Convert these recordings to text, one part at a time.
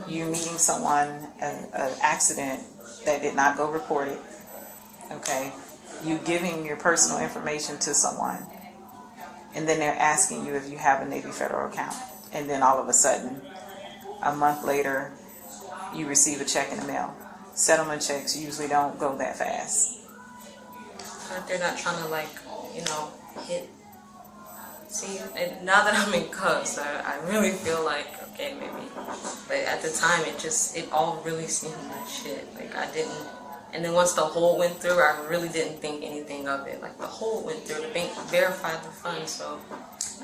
you meeting someone, an accident that did not go reported, okay? You giving your personal information to someone, and then they're asking you if you have a Navy Federal account. And then all of a sudden, a month later, you receive a check in the mail. Settlement checks usually don't go that fast. But they're not trying to, like, hit. See, and now that I'm in cuffs, I really feel like, okay, maybe. But at the time, it all really seemed like shit. Like, I didn't. And then once the hole went through, I really didn't think anything of it. Like, the hole went through, the bank verified the funds, so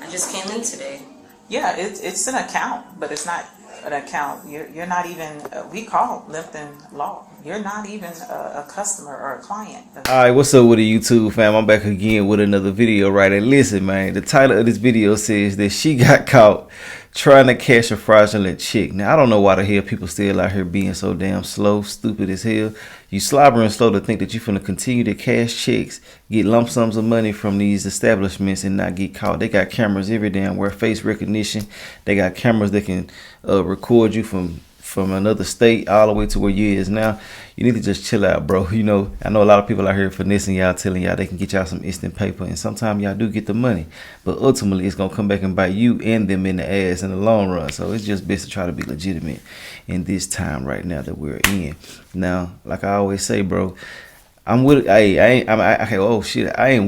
I just came in today. Yeah, it's an account, but it's not an account. You're not even, we call Limpton Law. You're not even a customer or a client. Alright, what's up with the YouTube fam? I'm back again with another video, right? And listen, man, the title of this video says that she got caught trying to cash a fraudulent check. Now, I don't know why the hell people still out here being so damn slow, stupid as hell. You slobbering slow to think that you're finna continue to cash checks, get lump sums of money from these establishments and not get caught. They got cameras every damn where, face recognition. They got cameras that can record you from another state all the way to where you is now. You need to just chill out, bro. I know a lot of people out here finessing y'all, telling y'all they can get y'all some instant paper, and sometimes y'all do get the money, but ultimately it's gonna come back and bite you and them in the ass in the long run. So it's just best to try to be legitimate in this time right now that we're in. Now, like I always say, bro, I'm with it. I ain't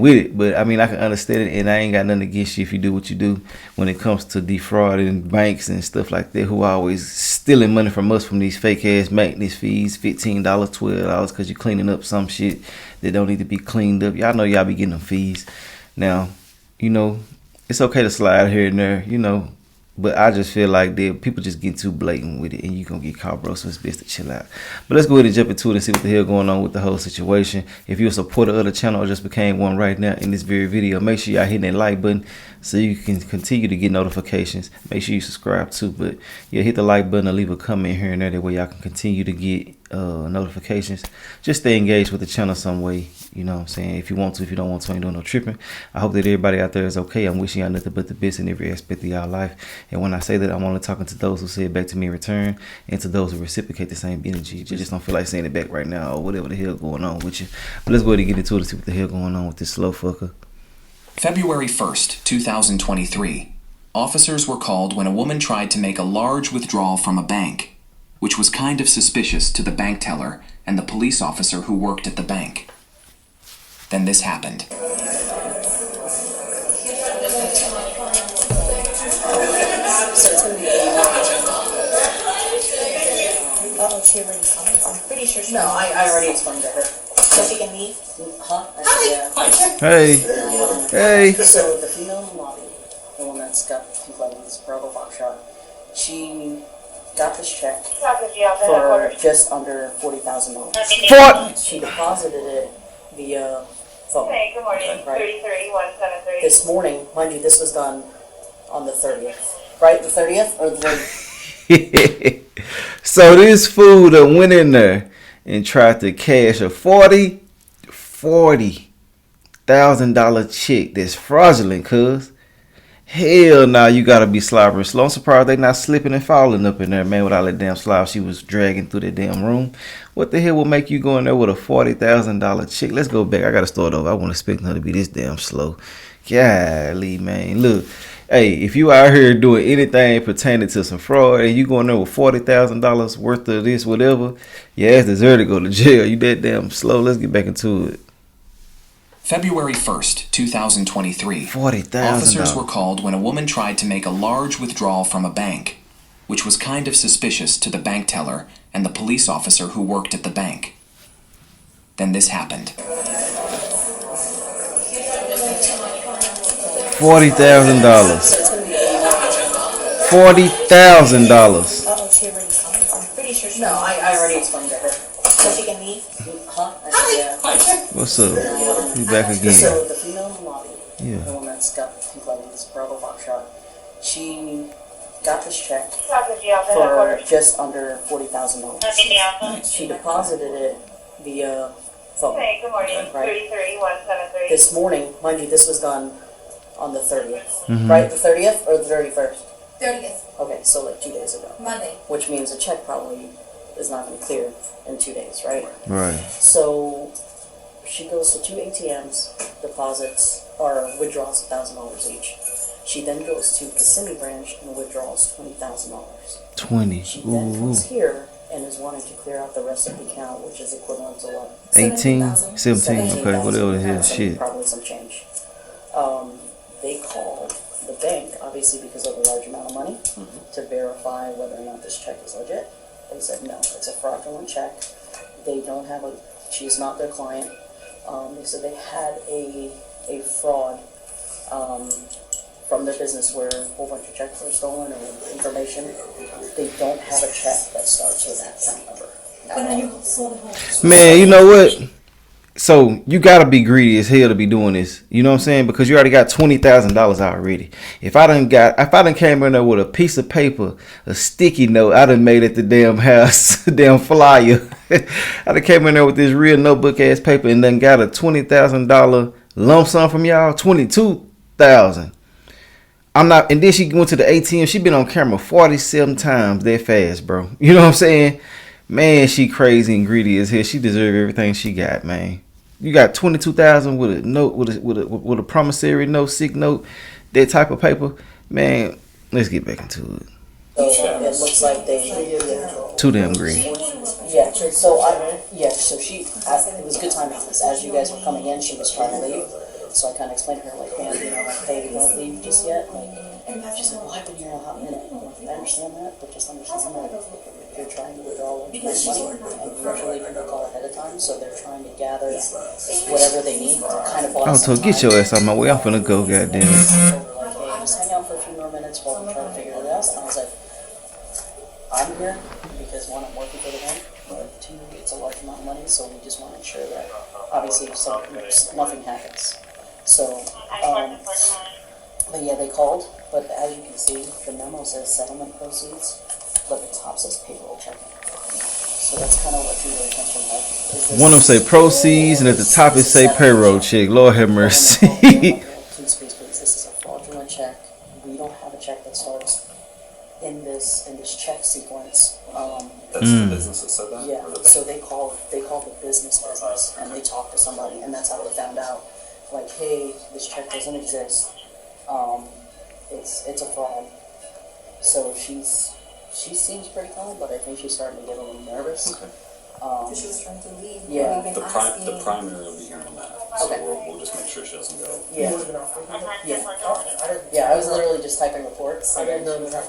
with it, but I mean, I can understand it, and I ain't got nothing against you if you do what you do when it comes to defrauding banks and stuff like that, who are always stealing money from us from these fake ass maintenance fees, $15, $12, because you're cleaning up some shit that don't need to be cleaned up. Y'all know y'all be getting them fees. Now, it's okay to slide here and there, but I just feel like people just get too blatant with it, and you're going to get caught, bro, so it's best to chill out. But let's go ahead and jump into it and see what the hell going on with the whole situation. If you're a supporter of the channel or just became one right now in this very video, make sure y'all hitting that like button so you can continue to get notifications. Make sure you subscribe too, but yeah, hit the like button or leave a comment here and there. That way y'all can continue to get notifications. Just stay engaged with the channel some way. You know what I'm saying? If you want to, if you don't want to, ain't doing no tripping. I hope that everybody out there is okay. I'm wishing y'all nothing but the best in every aspect of y'all life. And when I say that, I'm only talking to those who say it back to me in return, and to those who reciprocate the same energy. You just don't feel like saying it back right now, or whatever the hell going on with you. But let's go ahead and get into it and see what the hell going on with this slow fucker. February 1st, 2023. Officers were called when a woman tried to make a large withdrawal from a bank, which was kind of suspicious to the bank teller and the police officer who worked at the bank. Then this happened. I'm pretty sure she. No, I already explained to her. So she can leave? Huh? Hi. Hey. Hey. So the female in the lobby, the one that's got complaints, Bravo Box Shot, she got this check for just under $40,000. She deposited it via phone. Hey, good morning. Right? 33173. This morning, mind you, this was done on the 30th. Right? The 30th? Or the 30th? So this fool that went in there and tried to cash a $40,000 check that's fraudulent, cuz. Hell nah, you gotta be slobbering slow. I'm surprised they not slipping and falling up in there, man, with all that damn slob she was dragging through that damn room. What the hell will make you go in there with a $40,000 check? Let's go back. I gotta start over. I wasn't expecting her to be this damn slow. Golly, man. Look, hey, if you out here doing anything pertaining to some fraud and you going there with $40,000 worth of this, whatever, your ass deserve to go to jail. You that damn slow. Let's get back into it. February 1st, 2023. $40,000. Officers were called when a woman tried to make a large withdrawal from a bank, which was kind of suspicious to the bank teller and the police officer who worked at the bank. Then this happened. $40,000. $40,000. I'm pretty sure she. No, I already explained to her. So she can leave? Huh? What's up? We back again. So the female in the lobby, Yeah. the one that's got complaints, Bravo Box Shot, she got this check for just under $40,000. She deposited it via phone. Hey, good morning. Right? 33173. This morning, mind you, this was done on the 30th. Right? The 30th or the 31st? 30th. Okay, so like 2 days ago. Monday. Which means a check probably is not going to clear in 2 days, right? Right. So she goes to 2 ATMs, deposits or withdraws $1,000 each. She then goes to Kissimmee branch and withdraws $20,000. 20. She then comes here and is wanting to clear out the rest of the account, which is equivalent to what? 18, 17. Okay, whatever it is. Shit. Probably some change. They called the bank, obviously because of the large amount of money, to verify whether or not this check is legit. They said no, it's a fraudulent check. They don't have a. She's not their client. They said they had a fraud from their business where a whole bunch of checks were stolen or information. They don't have a check that starts with that phone number. Man, you know what? So you gotta be greedy as hell to be doing this. You know what I'm saying? Because you already got $20,000 already. If I done came in there with a piece of paper, a sticky note, I done made it the damn house, damn flyer. I done came in there with this real notebook ass paper and then got a $20,000 lump sum from y'all. $22,000. I'm not, and then she went to the ATM. She been on camera 47 times that fast, bro. You know what I'm saying? Man, she crazy and greedy as hell. She deserve everything she got, man. You got 22,000 with a note, with a promissory note, sick note, that type of paper, man. Let's get back into it. So it looks like they Too damn greedy. Yeah. So so she. It was good timing because as you guys were coming in, she was trying to leave. So I kind of explained to her, like, man, hey, don't leave just yet. Like, she's like, well, I've been here a hot minute. I understand that, but just understand that if you're trying to withdraw money, and usually people call ahead of time, so they're trying to gather whatever they need to kind of. I was told, get your ass out my way. I'm finna go, goddamn. So we're like, hey, just hang out for a few more minutes while we try to figure it out. And I was like, I'm here because one, I'm working for the bank, but two, it's a large amount of money, so we just want to ensure that obviously nothing happens. So, but yeah, they called, but as you can see, the memo says settlement proceeds, but the top says payroll checking. So that's kind of what drew their attention. Like, one of them say proceeds, and at the top it say payroll check. Lord have mercy. Please, this is a fraudulent check. We don't have a check that starts in this check sequence. That's the business that said that? Yeah, so they called the business, and they talked to somebody, and that's how they found out. Like, hey, this check doesn't exist. It's a fraud. So she seems pretty calm, but I think she's starting to get a little nervous. Okay. She was trying to leave. Yeah. The primary will be here in a minute, so Okay. we'll just make sure she doesn't go. Yeah. Yeah, I was literally just typing reports. I didn't know that.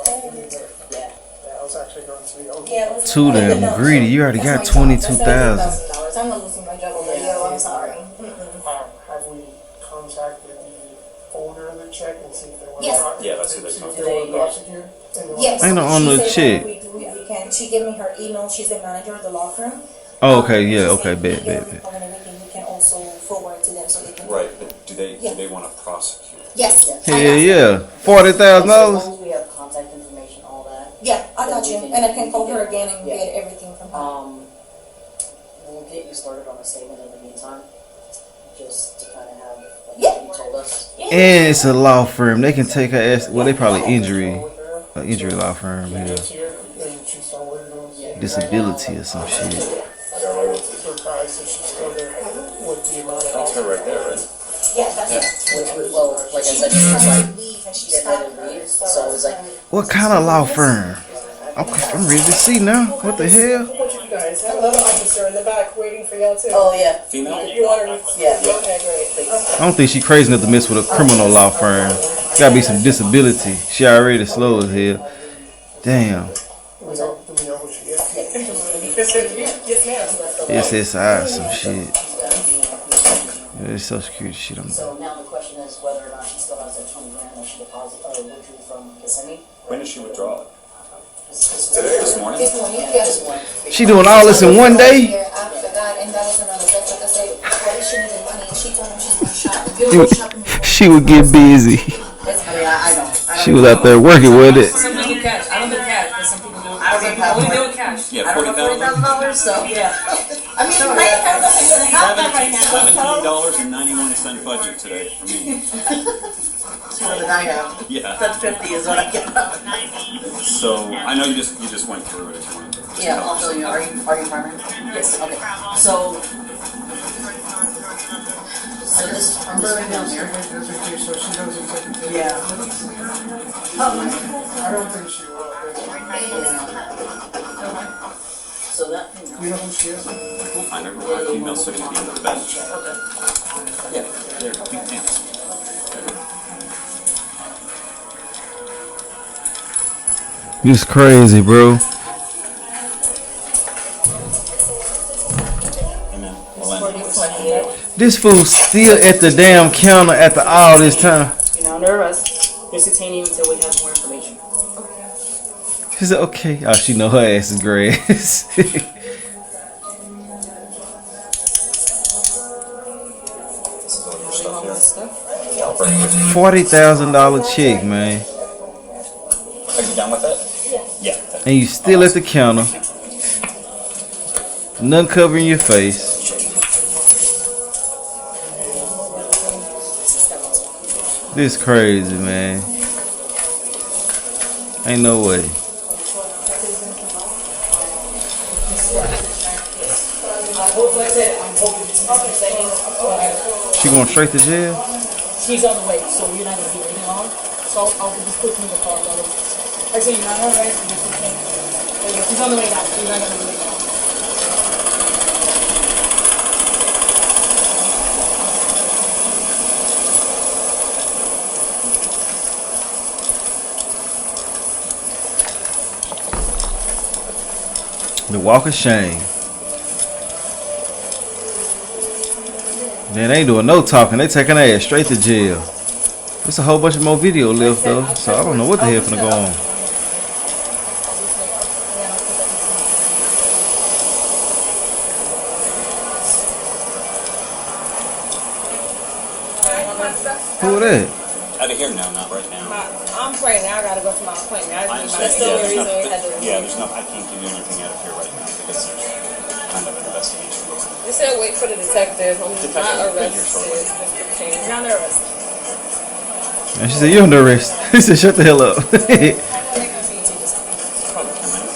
Yeah. I was actually going to the old. Yeah, Too damn greedy. You already got 22,000. I'm not losing my job over here. I'm sorry. Have we contacted the holder of the check and see if they want Yes. to Yeah, that's who they see if contacted. they want to prosecute? Yes. Ain't no on the She said check. we can. She gave me her email. She's the manager of the law firm. Oh, okay, yeah, She okay, said bet. report and everything we can also forward to them so they can. Right, but do they want to prosecute? Yes. Hell yeah. $40,000? As long as we have contact information, all that. Yeah, I got you, and I can call her again and get everything from her. We'll get you started on a statement in the meantime, just to kind of have, like, Yeah. what you told us. And it's a law firm. They can take her ass. Well, they probably injury law firm. Yeah. Here, and she saw what it was. Disability or some shit. So I was surprised that she's still there with the amount of. That's her right there, right? Yeah, that's it. Well, like I said, she was like, getting ready to leave, so it was like, What kind of law firm? I'm ready to see now. What the hell? What you guys, have another officer in the back waiting for y'all too. oh yeah, Female? You want her? yeah. Okay, great. I don't think she crazy enough to mess with a criminal law firm. Gotta be some disability. She already slow as hell. Damn. Do we know who she is? Yes, ma'am. SSI, some shit. Yeah, it's Social Security shit. So now the question is whether or not she still has that 20 grand that she deposited or withdrew from Kissimmee. When did she withdraw it? Today, This morning? This morning, Yeah, yes. just one. She doing all this in one day? Yeah, after that, and that was another thing. Like I said, why she needed money, and she told him she's gonna shop. You don't go shopping before. She would get busy. I don't. She was out there working with it. Some people do cash. I don't do cash, but some people do. I don't Some have people only money. do cash. Yeah, I don't have $40,000, so yeah. I mean, my account doesn't even have that right now. So. $17.91 budget today for me. more than I have. Yeah. That 50 is what I get. So I know you just went through it. If you want to just Yeah, tell I'll us. tell you. Are you farming? Yes. Okay. So this I'm this really one down just here. just in case, so she doesn't take it. Yeah. I don't think she will. So that. You know who she is? We'll find her. Our female sitting at the end of the bench. Yeah. There, pink pants. This crazy, bro. Amen. Well, then. This fool still at the damn counter after all this time. You're now under arrest. They're detaining you until we have more information. She said, okay. Oh, she know her ass is grass. Stuff here. Yeah, I'll bring it with you. $40,000 check, man. Are you done with it? Yeah. And you still at the counter. Nothing covering your face. This crazy, man. Ain't no way. She going straight to jail? She's on the way, so you're not gonna be waiting long. So I'll just put you in the car. I say you're not on right. She's on the way now. So you're not gonna be waiting long. The walk of shame. Man, they ain't doing no talking. They taking their ass straight to jail. There's a whole bunch of more video left though, so I don't know what the hell finna go on. Who that? Out of here? No, not right now. I'm right now. I gotta go to my appointment. I understand. There's no. I can't give you anything out of here right now because there's kind of an investigation going on. They said wait for the detective. I'm Detective not will be here arrested. shortly. Just change. Not arrested. And she said, you're under arrest. He said, shut the hell up.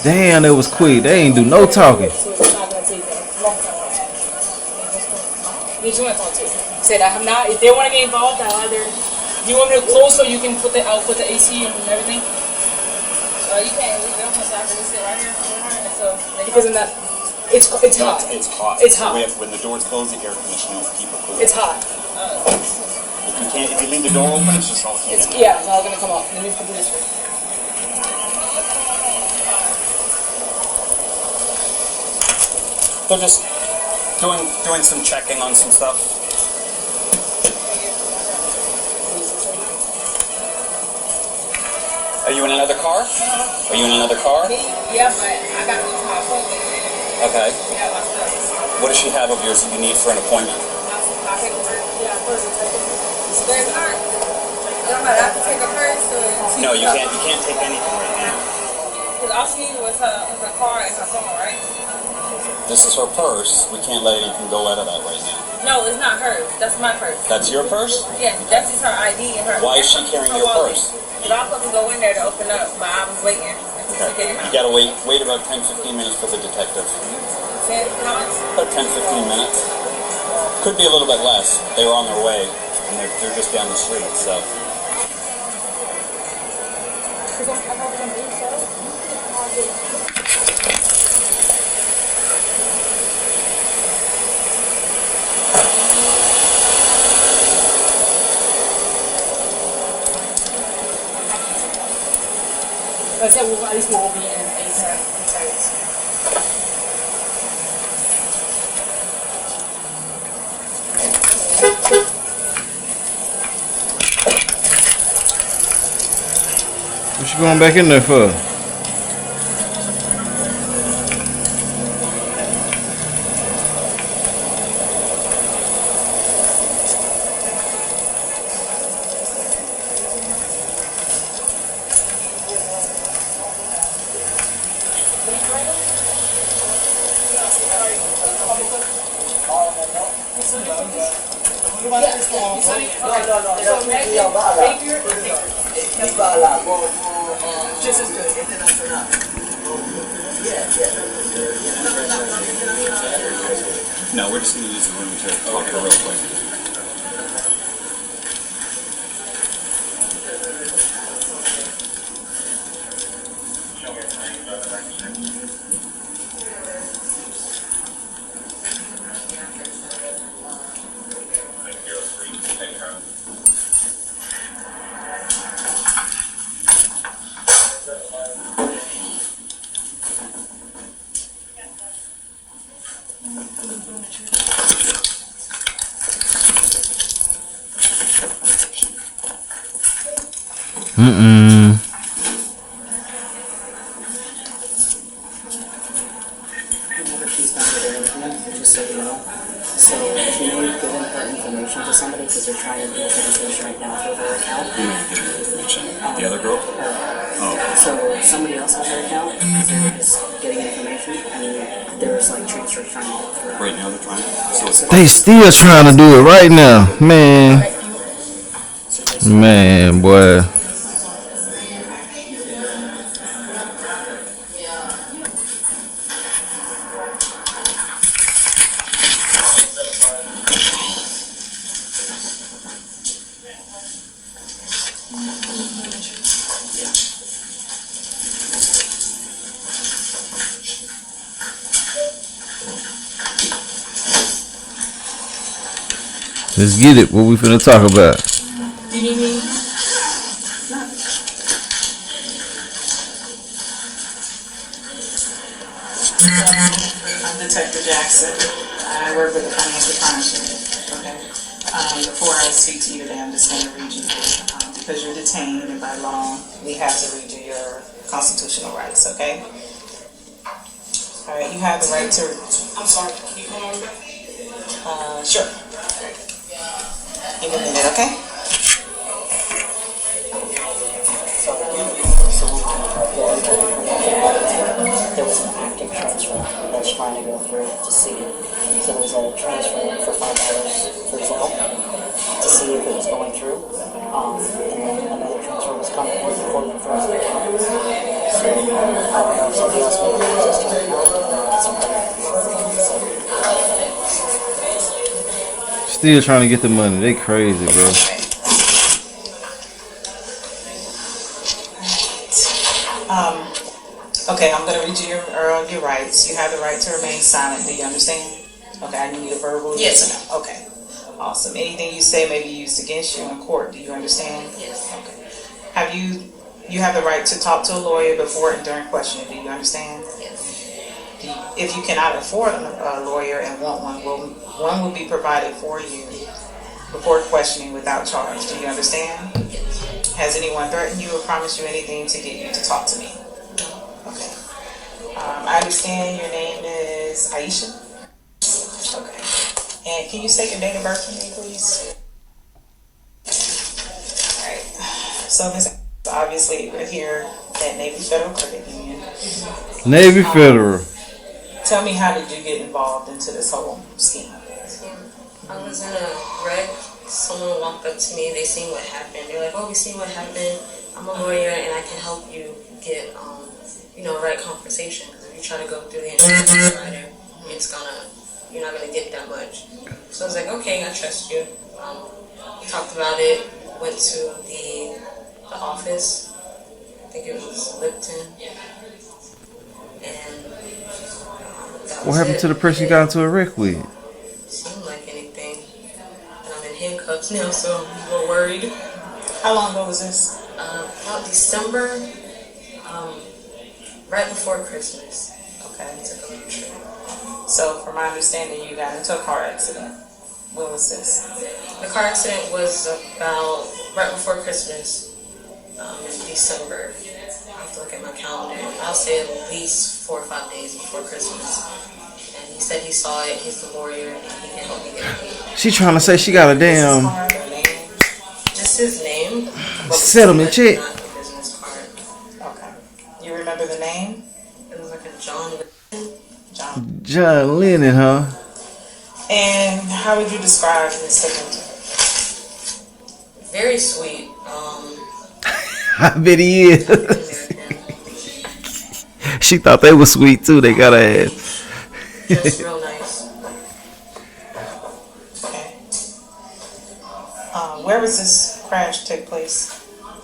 Damn, that was quick. They ain't do no talking. So it's not gonna take a long time. Did you want to talk to? Said I'm not. If they want to get involved, I'll either. You want me to close so you can put the I'll put the AC and everything. You can't leave it open so I can just sit right here. So Because in that, it's hot. It's hot. It's hot. When the doors close, the air conditioning will keep it cool. It's hot. If you leave the door open, it's just all heat. Yeah, it's all gonna come off. Let me put this first. They're just doing some checking on some stuff. Are you in another car? Are you in another car? yeah, but I got to go to my appointment. Okay. Yeah, my stuff. What does she have of yours that you need for an appointment? My paperwork. Yeah, first detective. There's not. I have to take a purse or. No, you can't. You can't take anything right now. Because all she needed was her car and her phone, right? This is her purse. We can't let anything go out of that right now. No, it's not hers. That's my purse. That's your purse? Yeah, that's just her ID and her. Why is she carrying your purse? Because I was supposed to go in there to open up, but I was waiting. Okay. You gotta wait about 10-15 minutes for the detective. 10 minutes? About 10-15 minutes. Could be a little bit less. They were on their way, and they're just down the street, so. I said, well, at least we'll be in ASAP. What you going back in there for? You want this one? So Baker. Just as good. No, we're just going to use the room to talk to her real quick. She's not with her internet, just so you know. So she may have given her information to somebody because they're trying to do a translation right now for her account. Who did give her information? The other girl? Oh. So somebody else has her account because they were just getting information and there was like transfers trying to go through. Right now they're trying to. So it's They still trying to do it right now, man. Man, boy. Let's get it. What we finna talk about? You need me? I'm Detective Jackson. I work with the Financial Crimes Unit. Okay. Before I speak to you today, I'm just going to read you because you're detained, and by law, we have to read you your constitutional rights. Okay. All right. You have the right to. I'm sorry. Can you come on back? Sure. Give me a minute, okay? There was an active transfer that's trying to go through to see. So there was a transfer for $5 for Zelle to see if it was going through. And then another transfer was coming in for the first account. So somebody else made access to the account. Still trying to get the money. They crazy, bro. Okay, I'm going to read you your rights. You have the right to remain silent. Do you understand? Okay, I need a verbal yes or no. Okay, awesome. Anything you say may be used against you in court. Do you understand? Yes. Okay. Have you have the right to talk to a lawyer before and during questioning. Do you understand? Yes. If you cannot afford a lawyer and want one will be provided for you before questioning without charge. Do you understand? Yes. Has anyone threatened you or promised you anything to get you to talk to me? Okay. I understand your name is Aisha. Okay. And can you state your date of birth for me, please? All right. So, Ms. Obviously, we're here at Navy Federal Credit Union. Navy Federal. Tell me, how did you get involved into this whole scheme? I was in a wreck. Someone walked up to me. They seen what happened. They're like, "Oh, we seen what happened. I'm a lawyer, and I can help you get, right conversation. Because if you try to go through the insurance provider, you're not gonna get that much." So I was like, "Okay, I trust you." Talked about it. Went to the office. I think it was Lipton, and What happened to the person you got into a wreck with? Seemed like anything. And I'm in handcuffs now, so I'm a little worried. How long ago was this? About December, right before Christmas. Okay. I took a little trip. So, from my understanding, you got into a car accident. When was this? The car accident was about right before Christmas, in December. I have to look at my calendar. I'll say at least 4 or 5 days before Christmas. And he said he saw it. He's the lawyer, and he can help me get it paid. She trying to say she got a damn Just his name. settlement check. Not the business card. Okay. You remember the name? It was like a John. John. John Lennon, huh? And how would you describe his signature? Very sweet. I bet he is. American. She thought they were sweet too. They got her ass. Just real nice. Okay. Where was this crash take place? I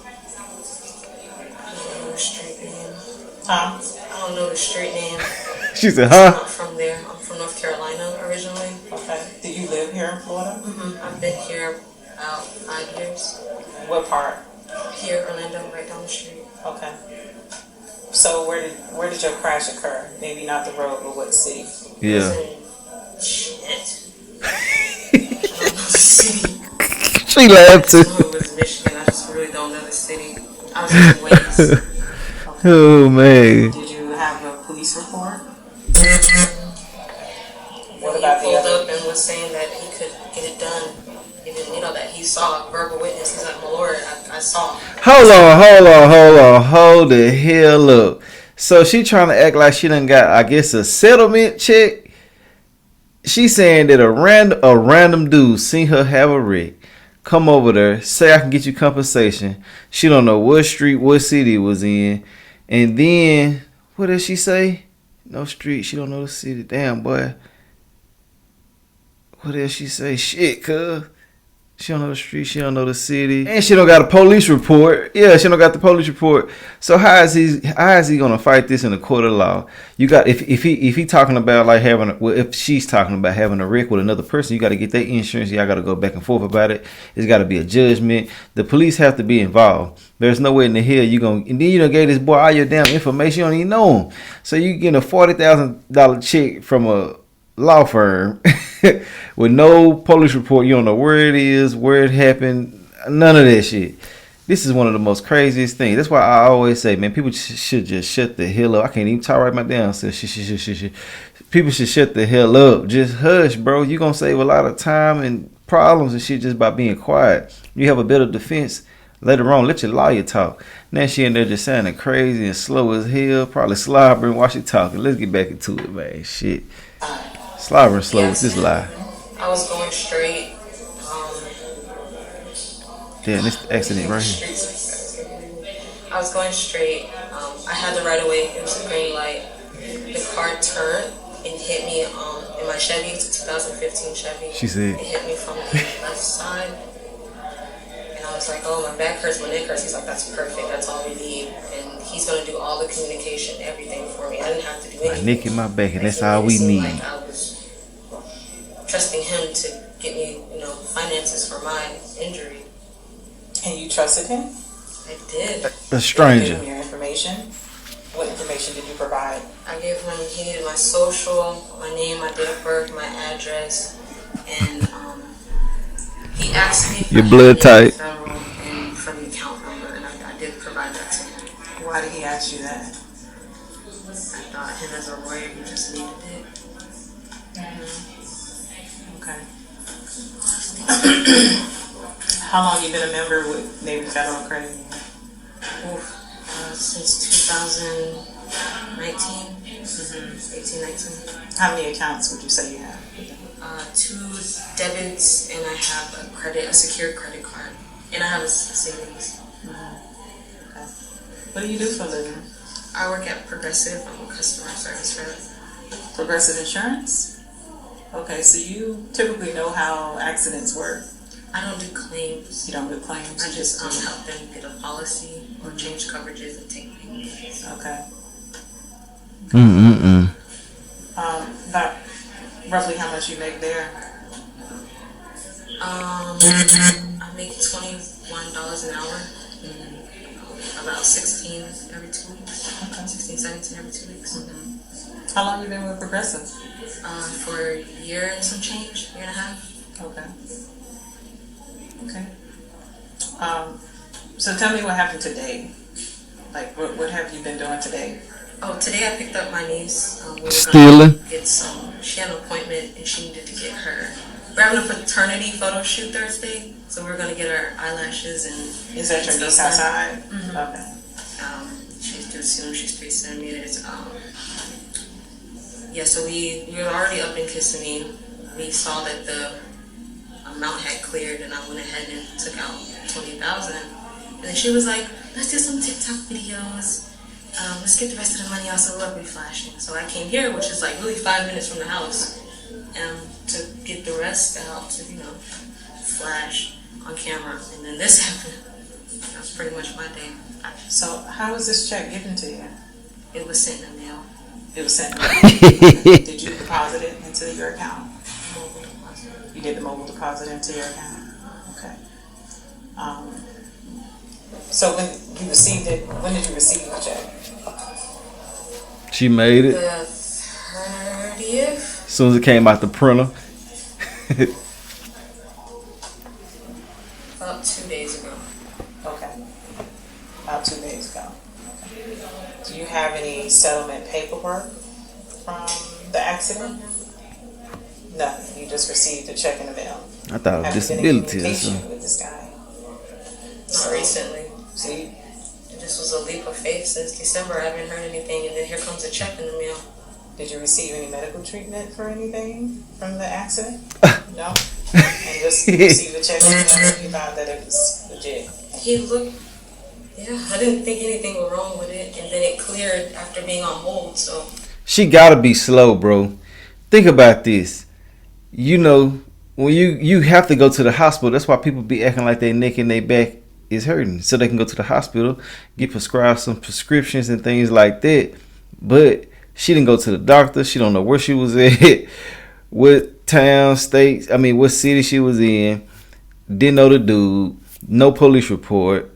don't know the street name. Huh? I don't know the street name. She said, I'm huh? not from there. I'm from North Carolina originally. Okay. Do you live here in Florida? I've been here about 5 years. What part? Here, Orlando, right down the street. Okay. So where did your crash occur? Maybe not the road, but what city? Yeah. Shit. I don't know the city. She laughed too. I know it was Michigan. I just really don't know the city. I was in Waze. Oh man. Did you have a police report? What about he pulled up and was saying that he could get it done. He didn't, that he saw a verbal witness. He's like, my lord, I saw. Hold the hell up. So she trying to act like she done got, I guess, a settlement check. She saying that a random dude seen her have a wreck, come over there, say I can get you compensation. She don't know what street, what city it was in. And then, what did she say? No street, she don't know the city. Damn, boy. What did she say? Shit, cuz. She don't know the street, she don't know the city. And she don't got a police report. Yeah, she don't got the police report. So how is he gonna fight this in the court of law? You got if he talking about like if she's talking about having a wreck with another person, you gotta get their insurance, y'all gotta go back and forth about it. It's gotta be a judgment. The police have to be involved. There's no way in the hell you gonna, and then you done gave this boy all your damn information, you don't even know him. So you getting a $40,000 check from a law firm with no police report. You don't know where it is, where it happened, none of that shit. This is one of the most craziest things. That's why I always say, man, people should just shut the hell up. I can't even talk right my damn self. People should shut the hell up. Just hush, bro. You gonna save a lot of time and problems and shit just by being quiet. You have a better defense later on. Let your lawyer talk. Now she in there just sounding crazy and slow as hell, probably slobbering while she talking. Let's get back into it, man. Shit. Slobbering slow with this lie. I was going straight. Damn, this accident right here. I was going straight. I had the right of way. It was a green light. The car turned and hit me in my Chevy. It's a 2015 Chevy. She said. It hit me from the left side. And I was like, oh, my back hurts, my neck hurts. He's like, that's perfect. That's all we need. And he's going to do all the communication, everything for me. I didn't have to do anything. My neck in my back, and that's all we need. Like I was trusting him to get me, finances for my injury. And you trusted him? I did. A stranger. You gave him your information? What information did you provide? I gave him, he needed my social, my name, my date of birth, my address, and he asked me your blood type and for the account number, and I did provide that to him. Why did he ask you that? I thought him as a lawyer, he just needed it. Okay. How long you been a member with Navy Federal Credit Union? Since 2019, 18, 19. How many accounts would you say you have? 2 debits, and I have a secured credit card, and I have a savings. Okay. What do you do for a living? I work at Progressive. I'm a customer service rep. Progressive Insurance? Okay, so you typically know how accidents work. I don't do claims. You don't do claims? I just help them get a policy or change coverages and take payments. Okay. Mm-mm-mm. About roughly how much you make there? I make $21 an hour. About 16 every 2 weeks. Okay. 16, 17 every 2 weeks. How long you been with Progressive? For a year and some change, year and a half. Okay. Okay. So tell me what happened today. Like, what have you been doing today? Oh, today I picked up my niece. We were Stealing? Get she had an appointment and she needed to get her. We're having a paternity photo shoot Thursday, so we're gonna get her eyelashes and. Is that your niece outside? Mm-hmm. Okay. She's due soon. She's 3 centimeters. Yeah. So we were already up in Kissimmee. We saw that the amount had cleared, and I went ahead and took out 20,000. And then she was like, let's do some TikTok videos. Let's get the rest of the money also will be flashing. So I came here, which is like really 5 minutes from the house, to get the rest out to, flash on camera. And then this happened. That was pretty much my day. So how was this check given to you? It was sent in the mail. It was sent in the mail. Did you deposit it into your account? Mobile deposit. You did the mobile deposit into your account? Okay. So when you received it, when did you receive the check? She made it. The 30th? As soon as it came out the printer. About 2 days ago. Okay. About 2 days ago. Okay. Do you have any settlement paperwork from the accident? Nothing. You just received a check in the mail. I thought it Have was you been in disability or communication something. with this guy? Not recently. See, This was a leap of faith since December. I haven't heard anything, and then here comes a check in the mail. did you receive any medical treatment for anything from the accident? No? And just received a check in the mail and you thought that it was legit? He looked, I didn't think anything was wrong with it, and then it cleared after being on hold, so. She gotta be slow, bro. Think about this. When you have to go to the hospital, that's why people be acting like their neck and their back is hurting, so they can go to the hospital, get prescribed some prescriptions and things like that. But she didn't go to the doctor. She don't know where she was at, what town, state, what city she was in. Didn't know the dude. No police report.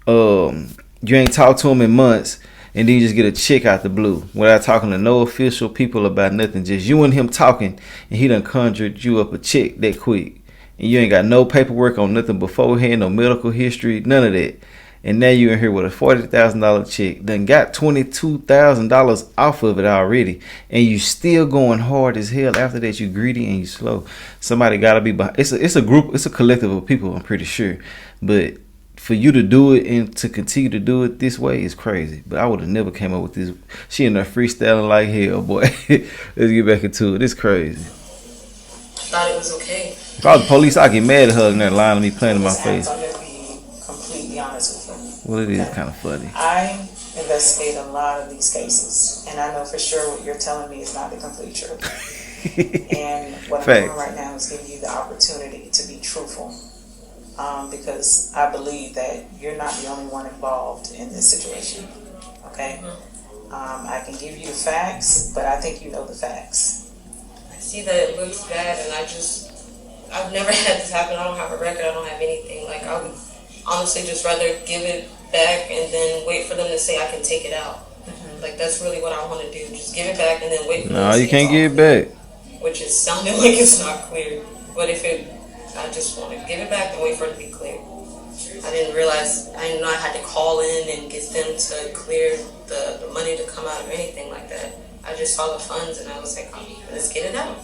You ain't talked to him in months, and then you just get a check out the blue without talking to no official people about nothing. Just you and him talking, and he done conjured you up a check that quick. And you ain't got no paperwork on nothing beforehand, no medical history, none of that. And now you in here with a $40,000 check. Done got $22,000 off of it already. And you still going hard as hell. After that, you greedy and you slow. Somebody gotta be behind. It's a group, it's a collective of people, I'm pretty sure. But for you to do it and to continue to do it this way is crazy. But I would have never came up with this. She in there freestyling like hell, boy. Let's get back into it. It's crazy. I thought it was okay. If I was the police, I'd get mad at her and they're lying to me, playing in my face. I'm going to be completely honest with you. Well, it is kind of funny. I investigate a lot of these cases, and I know for sure what you're telling me is not the complete truth. And what I'm doing right now is giving you the opportunity to be truthful, because I believe that you're not the only one involved in this situation. Okay? I can give you the facts, but I think you know the facts. I see that it looks bad, and I've never had this happen. I don't have a record. I don't have anything. Like, I would honestly just rather give it back and then wait for them to say I can take it out. Like, that's really what I want to do. Just give it back and then wait for them to say you can't give it back. Which is sounding like it's not clear. But I just want to give it back and wait for it to be clear. I didn't know I had to call in and get them to clear the money to come out or anything like that. I just saw the funds and I was like, let's get it out.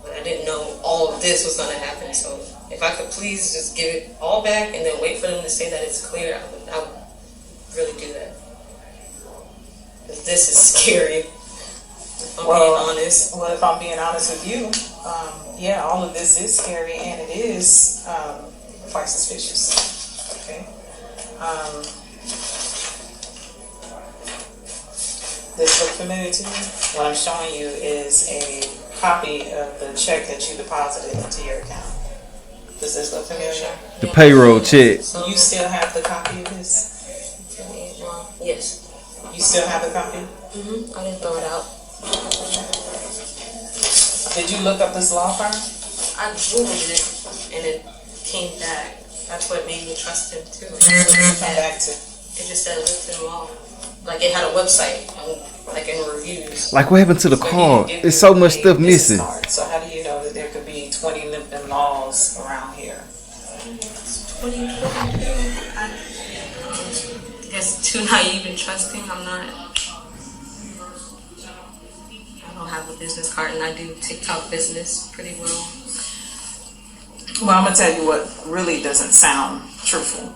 But I didn't know all of this was going to happen. So if I could please just give it all back and then wait for them to say that it's clear, I would really do that. Because this is scary, if I'm being honest. Well, if I'm being honest with you, yeah, all of this is scary and it is quite suspicious. Okay. This look familiar to you? What I'm showing you is a copy of the check that you deposited into your account. Does this look familiar? The payroll check. So you still have the copy of this? Yes. You still have the copy? I didn't throw it out. Did you look up this law firm? I Googled it and it came back. That's what made me trust him too. What did it come back to? It just said Lipton Law. Like, it had a website, like in reviews. Like, what happened to the card? There's so much stuff missing. So how do you know that there could be 20 Lipton laws around here? 20. I guess too naive and trusting. I don't have a business card, and I do TikTok business pretty well. Well, I'm gonna tell you what really doesn't sound truthful.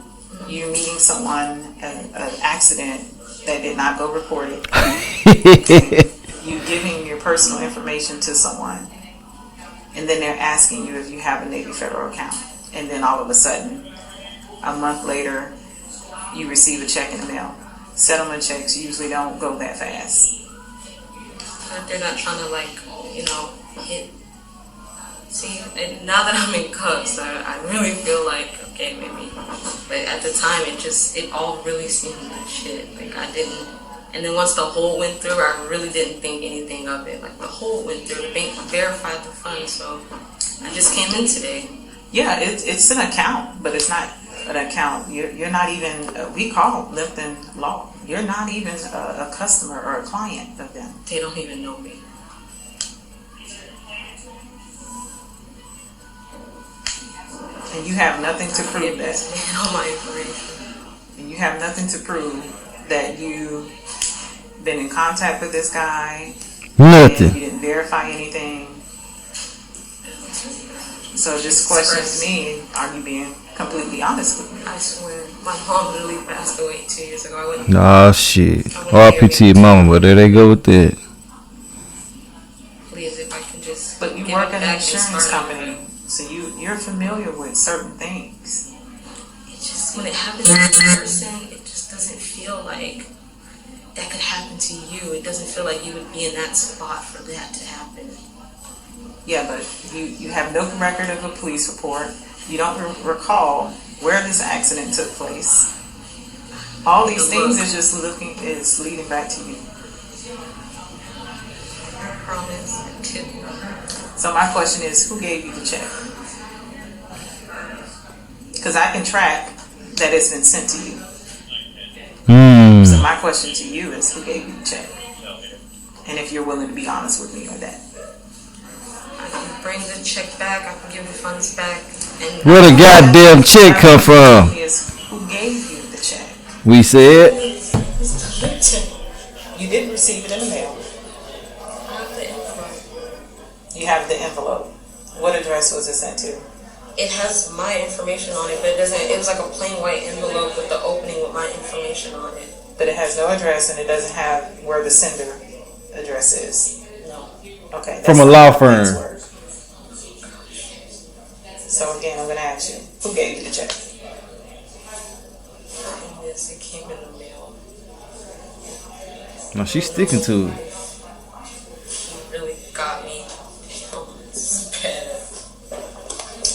You're meeting someone, an accident that did not go report it. You giving your personal information to someone, and then they're asking you if you have a Navy federal account, and then all of a sudden A month later, you receive a check in the mail. Settlement checks usually don't go that fast. They're not trying to hit. See, and now that I'm in cuffs, I really feel like, okay, maybe. But at the time, it all really seemed legit. Like, I didn't. And then once the whole went through, I really didn't think anything of it. Like, the whole went through. The bank verified the funds, so I just came in today. Yeah, it's an account, but it's not an account. You're not even, we call Lipton Law. You're not even a customer or a client of them. They don't even know me. And you have nothing to prove that. All my information. And you have nothing to prove that you've been in contact with this guy. Nothing. And you didn't verify anything. So this questions me, are you being completely honest with me? I swear, my mom literally passed away 2 years ago. I wouldn't. Nah, shit. RP to your mama, but there they go with that. Please, if I can just. But you work at an insurance company, so you're familiar with certain things. It just, when it happens to another person, it just doesn't feel like that could happen to you. It doesn't feel like you would be in that spot for that to happen. Yeah, but you have no record of a police report. You don't recall where this accident took place. All these things is leading back to you. I promise. So my question is, who gave you the check? Because I can track that it's been sent to you. So my question to you is, who gave you the check? And if you're willing to be honest with me on that. I can bring the check back. I can give the funds back. And Where the goddamn check come from? Who gave you the check? We said. You didn't receive it in the mail. I have the envelope. You have the envelope. What address was it sent to? It has my information on it, but it doesn't. It was like a plain white envelope with the opening with my information on it. But it has no address and it doesn't have where the sender address is. No. Okay. From a law firm. So again, I'm going to ask you, who gave you the check? Yes, it came in the mail. No, she's sticking to it. It really got me. This is bad.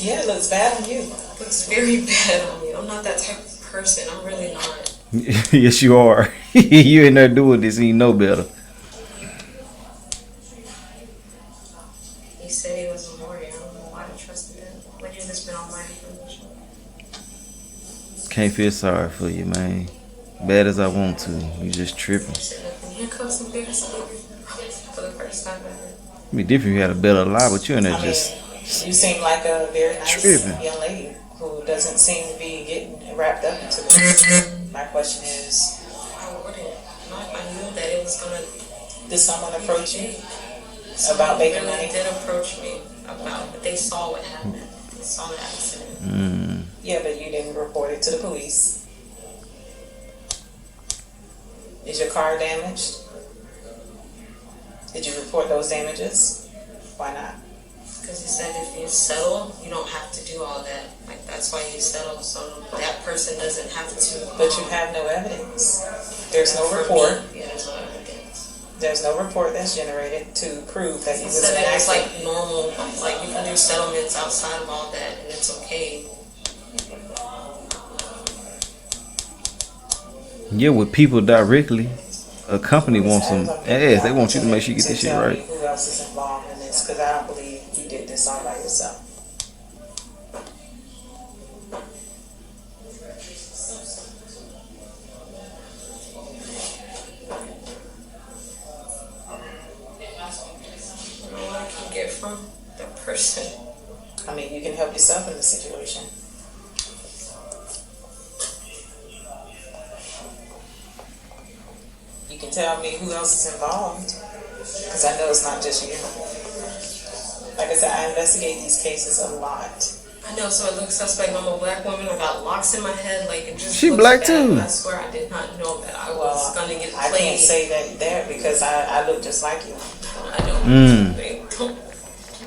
Yeah, it looks bad on you. It looks very bad on me. I'm not that type of person. I'm really not. Yes, you are. You in there doing this and you know better. He said he was a lawyer. I don't know why I trusted him. When you just been on my information. Can't feel sorry for you, man. Bad as I want to. You just tripping. Handcuffs and bears for the first time ever. It'd be different if you had a better lie, but you in there just. You seem like a very nice tripping. young lady who doesn't seem to be getting wrapped up into this. My question is, I wouldn't. I knew that it was gonna. did someone approach you about making money? They did approach me about, but they saw what happened. They saw the accident. Yeah, but you didn't report it to the police. Is your car damaged? Did you report those damages? Why not? Because he said if you settle, you don't have to do all that. Like, that's why you settle, so that person doesn't have to. But you have no evidence. There's no report. Yeah, there's no evidence. There's no report that's generated to prove that you He was said an that it's accident. like normal, like you can do settlements outside of all that, and it's okay. Yeah, with people directly. A company wants some ass. They want you to make sure you get this shit right. Who else is involved in this? Because I don't believe you did this all by yourself. I don't know what I can get from that person. I mean, you can help yourself in this situation. You can tell me who else is involved, because I know it's not just you. Like I said, I investigate these cases a lot. I know, so it looks suspect. I'm a black woman. I got locks in my head. Like, it just She looks black bad. too. I swear I did not know that I was gonna get I played. can't say that there because I look just like you. I don't.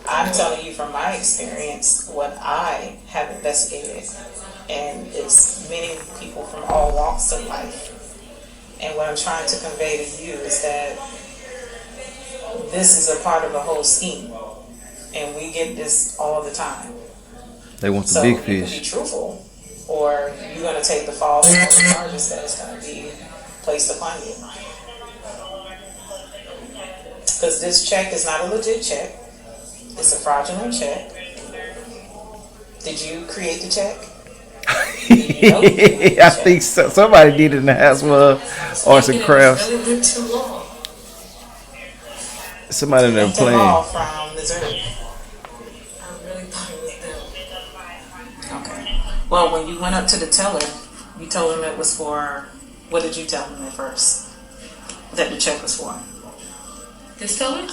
I'm telling you from my experience what I have investigated. and it's many people from all walks of life. And what I'm trying to convey to you is that this is a part of a whole scheme, and we get this all the time. They want the So big you can be fish. truthful, or you're going to take the false charges that is going to be placed upon you. Because this check is not a legit check. It's a fraudulent check. Did you create the check? You know you created the I check. think so. Somebody did it in the house with arts and crafts. It really too long. Somebody in there It's a playing. law from Missouri. I really thought it was them. Okay. Well, when you went up to the teller, you told him it was for, what did you tell him at first? That the check was for? This teller?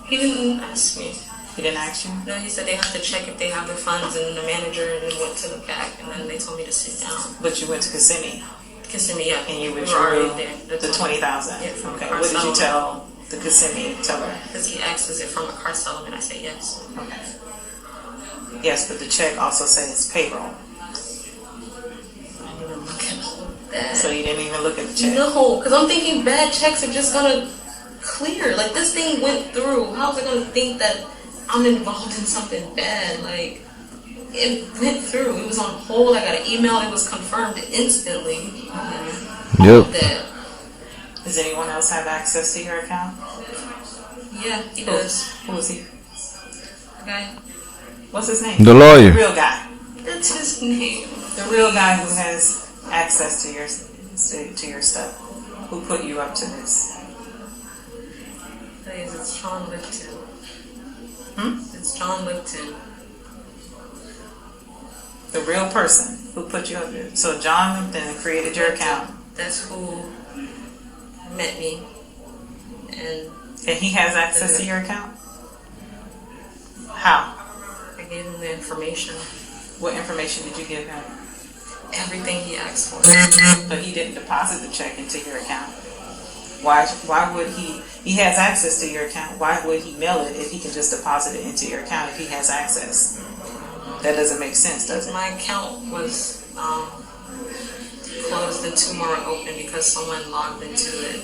He didn't ask me. He didn't ask you? No, he said they have to check if they have the funds, and the manager, and then went to the back, and then they told me to sit down. But you went to Kissimmee Kissimmee, yeah. and you We were withdrew already there. the 20,000. Yeah, from Okay. car What did you settlement. tell the Kissimmee teller? Because he asked, is it from a car settlement? I said yes. Okay. Yes, but the check also says payroll. I didn't even look at all of that. So you didn't even look at the check. No, because I'm thinking bad checks are just gonna clear. Like, this thing went through. How was I gonna think that I'm involved in something bad? Like, it went through. It was on hold. I got an email. It was confirmed instantly. Yep. That, Does anyone else have access to your account? yeah, he does. Who is he? Okay, What's his name? The lawyer. The real guy. that's his name. The real guy who has access to your stuff. Who put you up to this? It's John Lipton. Hmm? It's John Lipton. The real person who put you up there. So John Lipton created your account. That's who met me, and And he has access to your account? How? I gave him the information, What information did you give him? everything he asked for. But he didn't deposit the check into your account. Why would he has access to your account, why would he mail it if he can just deposit it into your account if he has access? That doesn't make sense, does it? My account was closed and 2 more are open because someone logged into it.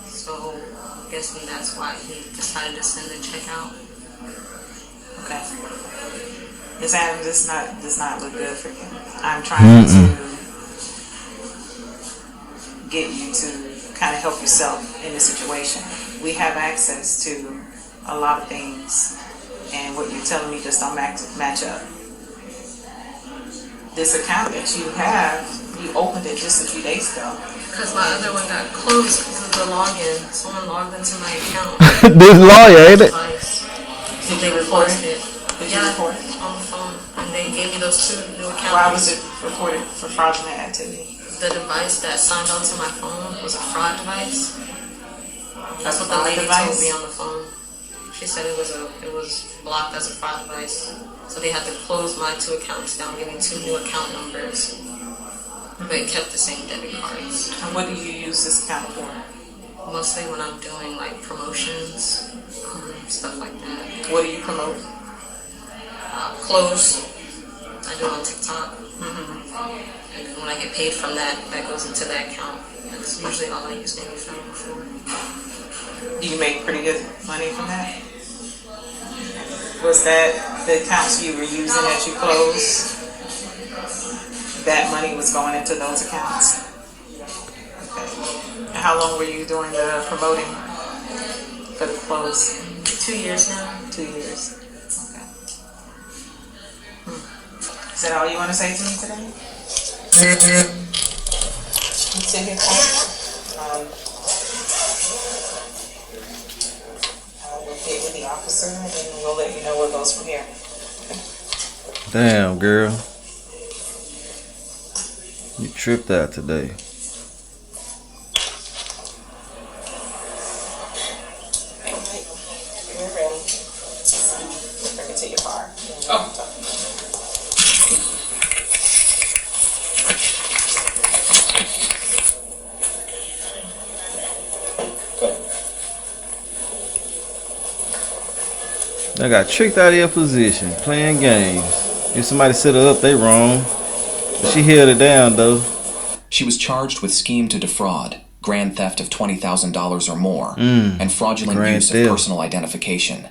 So I'm guessing that's why he decided to send the check out. Okay. This Adams does not look good for you. I'm trying to get you to kind of help yourself in this situation. We have access to a lot of things, and what you're telling me just don't match up. This account that you have, you opened it just a few days ago. Because my other one got closed because of the login. Someone logged into my account. This lawyer, ain't it? Twice. Did they report Closed it? it. Did you Yeah, report it? on the phone. And they gave me those 2 new accounts. Why was it reported for fraudulent activity? The device that signed onto my phone was a fraud device. That's what the fraud lady device? told me on the phone. She said it was blocked as a fraud device. So they had to close my 2 accounts down, give me 2 new account numbers. But it kept the same debit cards. And what do you use this account for? Mostly when I'm doing like promotions, stuff like that. What do you promote? Clothes. I do it on TikTok. And then when I get paid from that, that goes into that account. That's usually all I use my phone for. Do you make pretty good money from that? Was that the accounts you were using that you closed? That money was going into those accounts? Okay. And how long were you doing the promoting for the clothes? 2 years now. 2 years. Okay. Is that all you want to say to me today? You sit here quiet. I will get with the officer and then we'll let you know what goes from here. Damn, girl. You tripped out today. Alright, we're ready. Bring it to your car. I got tricked out of your position, playing games. If somebody set it up, they wrong. She held it down though. She was charged with scheme to defraud, grand theft of $20,000 or more, and fraudulent Grand use of theft. personal identification.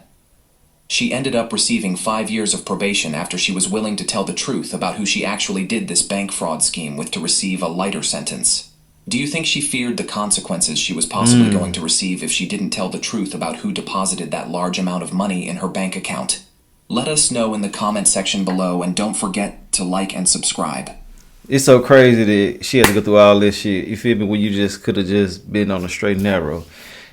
She ended up receiving 5 years of probation after she was willing to tell the truth about who she actually did this bank fraud scheme with to receive a lighter sentence. Do you think she feared the consequences she was possibly going to receive if she didn't tell the truth about who deposited that large amount of money in her bank account? Let us know in the comment section below, and don't forget to like and subscribe. It's so crazy that she had to go through all this shit. You feel me? When you just could have just been on the straight and narrow.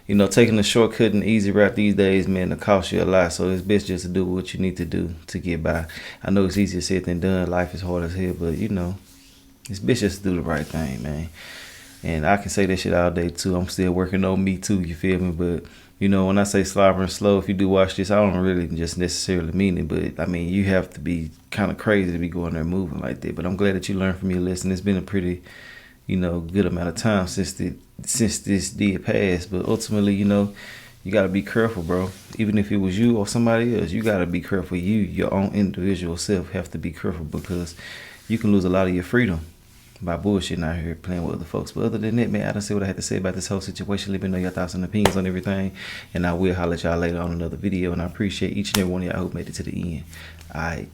You know, taking the shortcut and easy route these days, man, it costs you a lot. So it's best just to do what you need to do to get by. I know it's easier said than done. Life is hard as hell, but you know, it's best just to do the right thing, man. And I can say that shit all day too. I'm still working on me too, you feel me? But you know, when I say slobbering slow, if you do watch this, I don't really just necessarily mean it. But I mean, you have to be kind of crazy to be going there moving like that. But I'm glad that you learned from your lesson. It's been a pretty, you know, good amount of time since this did pass. But ultimately, you know, you gotta be careful, bro. Even if it was you or somebody else, you gotta be careful. You, your own individual self, have to be careful because you can lose a lot of your freedom by bullshitting out here playing with other folks. But other than that, man, I done say what I had to say about this whole situation. Let me know your thoughts and opinions on everything, and I will holler at y'all later on another video. And I appreciate each and every one of y'all who made it to the end. Alright.